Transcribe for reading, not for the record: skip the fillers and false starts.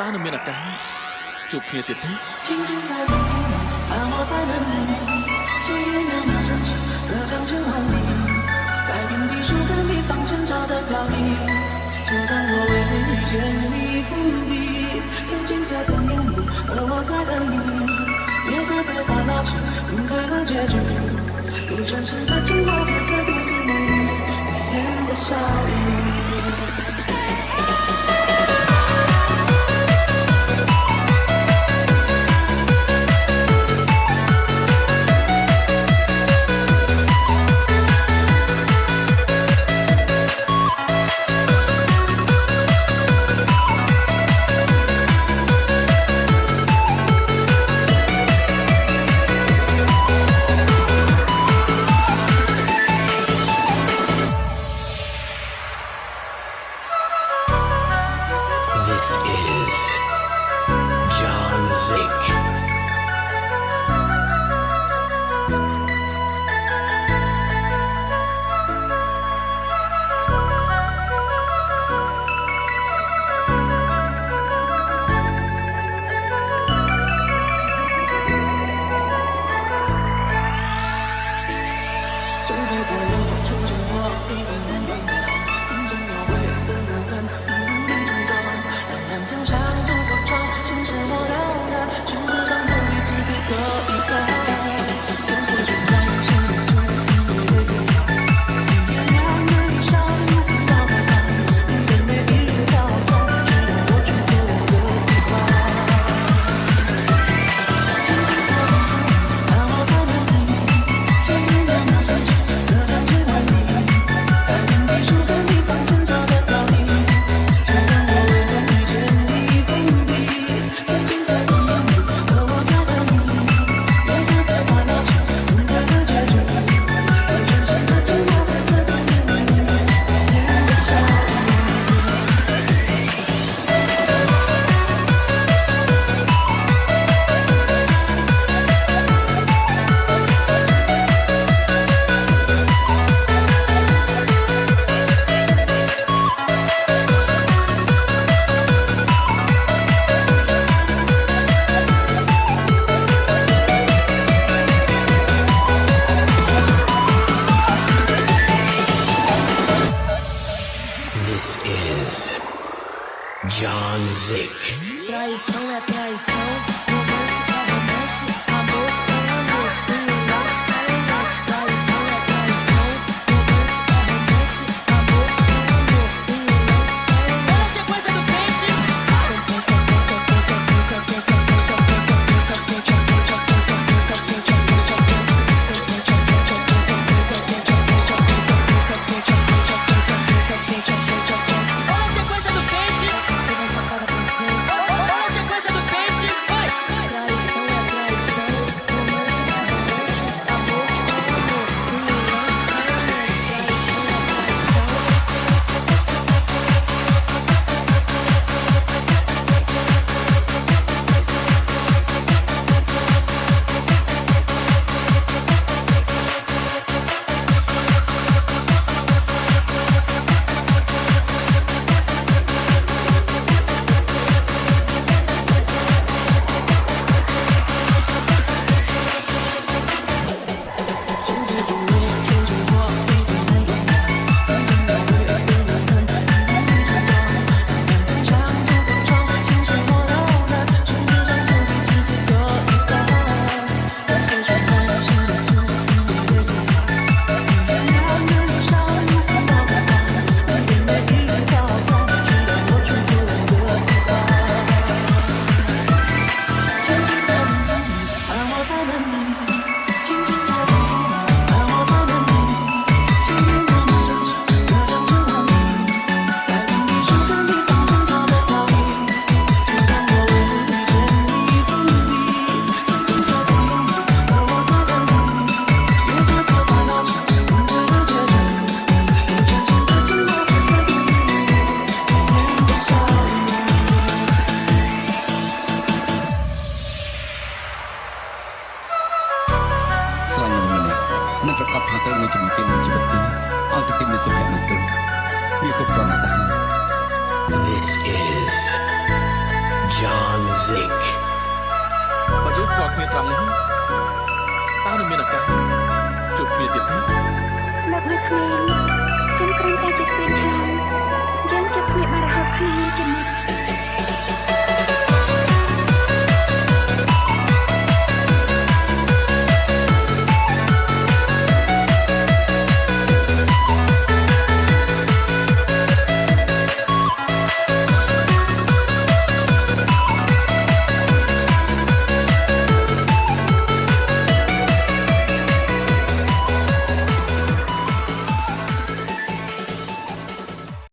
តើនឹងមានឱកាសជួបគ្នាទៀតទេ静静在等你，而我在等你。千言袅袅升起，歌唱成万里，在天地树根地方挣扎的飘逸。就当我为遇见你伏笔，用金色的烟雾，而我在等你。夜色飞花闹起，云开了结局。不真实的情话，只在独自沐浴你眼的笑意。John Zick. Traição é traição, romance é romance, amor é amor, enlace é enlace. Traição é traição, romance é romance, amor é amor, enlace é enlace. Olha a sequência do pente. Olha a sequência do pente. Music បើយើងស្គាល់គ្នាត្រង់នេះតើនឹងមានឱកាសជួបគ្នាទៀតទេ Love with me.